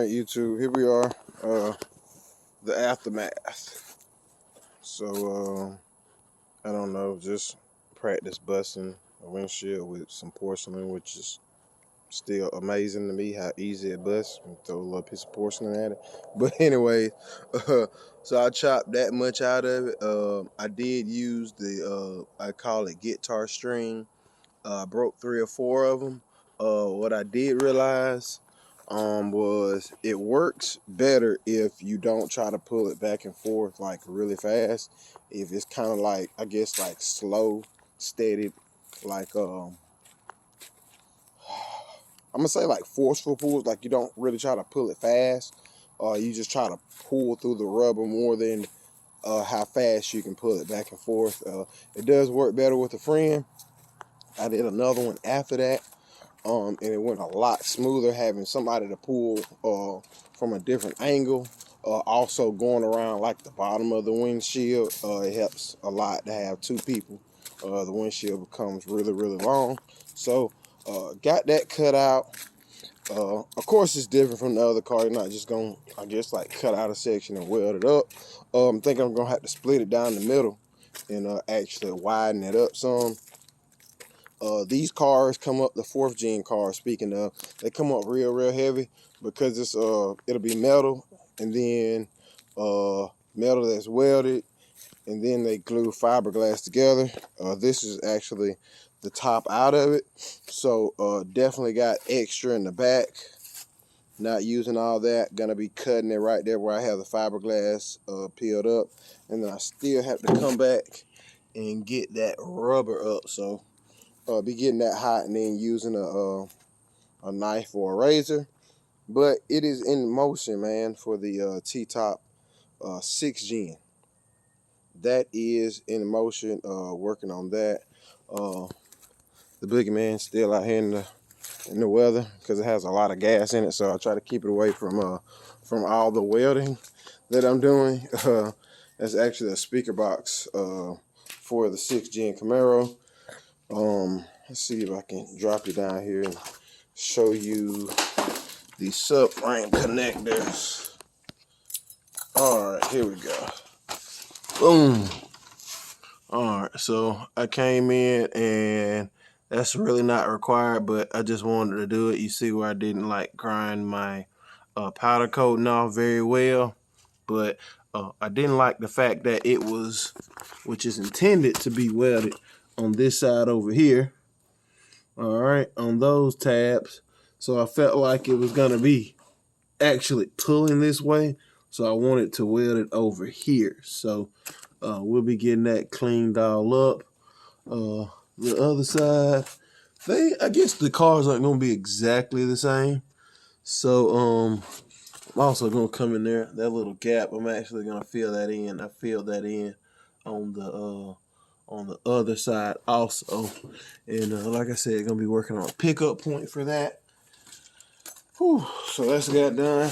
right, YouTube, here we are, the aftermath. So, I don't know, just practice busting a windshield with some porcelain, which is still amazing to me how easy it busts. Throw a little piece of porcelain at it. But anyway, so I chopped that much out of it. I did use the, I call it guitar string. Broke 3 or 4 of them. What I did realize was it works better if you don't try to pull it back and forth like really fast. If it's kind of like, I guess, like slow, steady, like I'm gonna say like forceful pulls, like you don't really try to pull it fast. You just try to pull through the rubber more than how fast you can pull it back and forth. It does work better with a friend. I did another one after that, and it went a lot smoother having somebody to pull from a different angle. Also going around like the bottom of the windshield, it helps a lot to have 2 people. The windshield becomes really, really long. So got that cut out. Of course, it's different from the other car. You're not just gonna, I guess, like cut out a section and weld it up. I'm thinking I'm gonna have to split it down the middle and actually widen it up some. These cars come up, the 4th gen cars, speaking of, they come up real, real heavy because it's it'll be metal and then metal that's welded, and then they glue fiberglass together. This is actually the top out of it, so definitely got extra in the back. Not using all that, gonna be cutting it right there where I have the fiberglass peeled up, and then I still have to come back and get that rubber up. So be getting that hot and then using a knife or a razor. But it is in motion, man, for the T-Top 6 gen. That is in motion, working on that. The boogeyman still out here in the weather because it has a lot of gas in it, so I try to keep it away from all the welding that I'm doing. That's actually a speaker box for the 6 gen Camaro. Let's see if I can drop it down here and show you the subframe connectors. All right, here we go. Boom. All right, so I came in and that's really not required, but I just wanted to do it. You see where I didn't like grind my powder coating off very well, but I didn't like the fact that it was, which is intended to be welded on this side over here. All right, on those tabs. So I felt like it was gonna be actually pulling this way, so I wanted to weld it over here. So we'll be getting that cleaned all up. The other side, I guess the cars aren't gonna be exactly the same. So I'm also gonna come in there, that little gap, I'm actually gonna fill that in. I filled that in on the other side also. And like I said, gonna be working on a pickup point for that. Whew, so that's got done.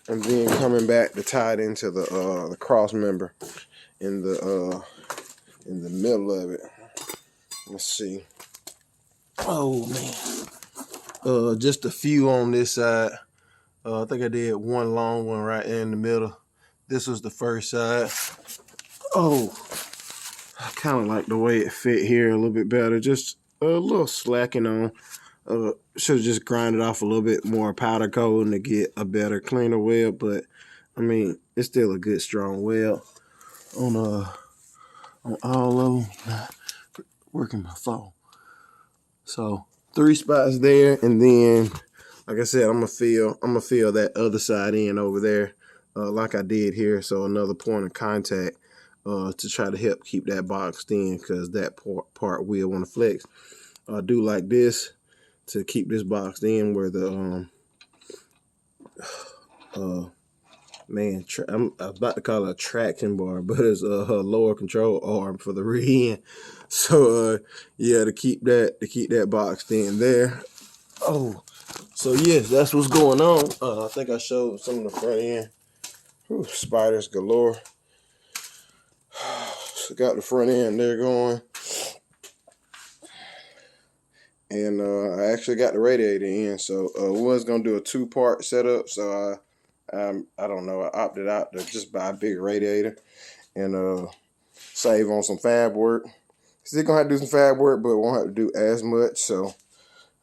And then coming back to tie it into the cross member in the middle of it. Let's see. Oh man. Just a few on this side. I think I did one long one right in the middle. This was the first side. Oh, I kind of like the way it fit here a little bit better. Just a little slacking on. Should have just grinded off a little bit more powder coating to get a better, cleaner weld. But I mean, it's still a good, strong weld on all of them. Working my phone. So 3 spots there, and then, like I said, I'm gonna fill that other side in over there, like I did here. So another point of contact to try to help keep that boxed in, because that part will want to flex. I do like this to keep this boxed in where the I'm about to call it a traction bar, but it's a lower control arm for the rear end. So yeah, to keep that boxed in there. Oh, so yes, that's what's going on. I think I showed some of the front end. Whew, spiders galore. So got the front end there going, and I actually got the radiator in. So we was gonna do a 2-part setup, so I don't know, I opted out to just buy a big radiator and save on some fab work. Still gonna have to do some fab work, but won't have to do as much. So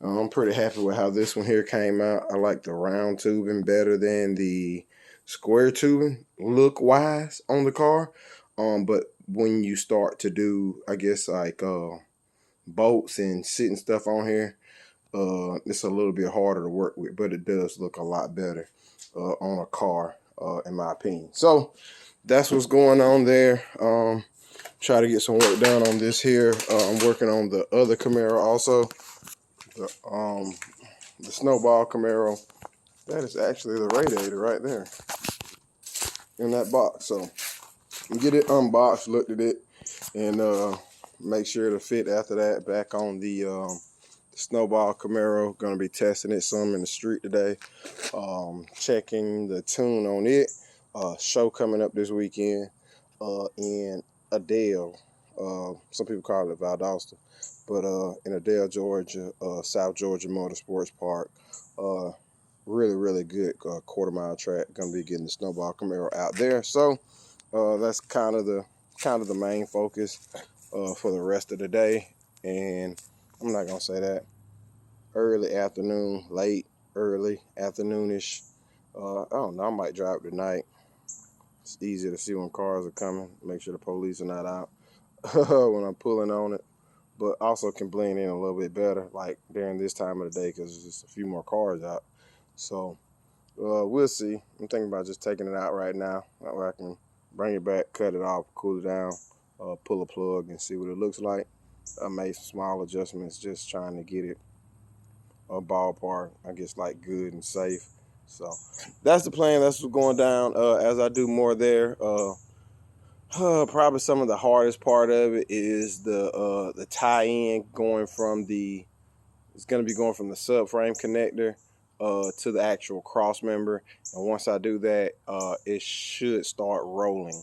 I'm pretty happy with how this one here came out. I like the round tubing better than the square tubing look wise on the car. But when you start to do, I guess, like bolts and sitting stuff on here, it's a little bit harder to work with, but it does look a lot better on a car, in my opinion. So that's what's going on there. Try to get some work done on this here. I'm working on the other Camaro also, the Snowball Camaro. That is actually the radiator right there in that box. So get it unboxed, looked at it, and make sure it'll fit after that. Back on the Snowball Camaro, gonna be testing it some in the street today. Checking the tune on it. Show coming up this weekend in Adele. Some people call it Valdosta, but in Adele, Georgia, South Georgia Motorsports Park. Really good quarter-mile track. Gonna be getting the Snowball Camaro out there. So that's kind of the main focus for the rest of the day. And I'm not gonna say that. Early afternoon, late, early afternoonish. I don't know. I might drive tonight. It's easier to see when cars are coming. Make sure the police are not out when I'm pulling on it. But also can blend in a little bit better, like during this time of the day, because there's just a few more cars out. So we'll see. I'm thinking about just taking it out right now. That way I can bring it back, cut it off, cool it down, pull a plug, and see what it looks like. I made some small adjustments, just trying to get it a ballpark, I guess, like good and safe. So that's the plan. That's what's going down. As I do more there, probably some of the hardest part of it is the tie-in going from the. It's going to be going from the subframe connector to the actual cross member, and once I do that, it should start rolling.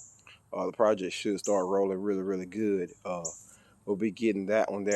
The project should start rolling really good. We'll be getting that one there.